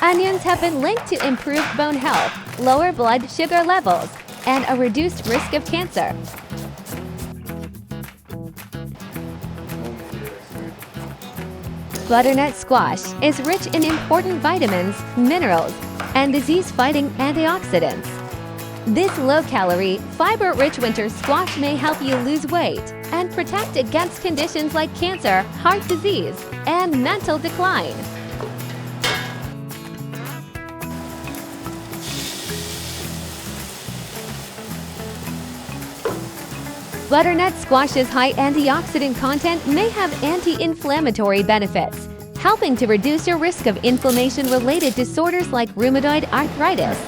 Onions have been linked to improved bone health, lower blood sugar levels, and a reduced risk of cancer. Butternut squash is rich in important vitamins, minerals, and disease-fighting antioxidants. This low-calorie, fiber-rich winter squash may help you lose weight and protect against conditions like cancer, heart disease, and mental decline. Butternut squash's high antioxidant content may have anti-inflammatory benefits, helping to reduce your risk of inflammation-related disorders like rheumatoid arthritis,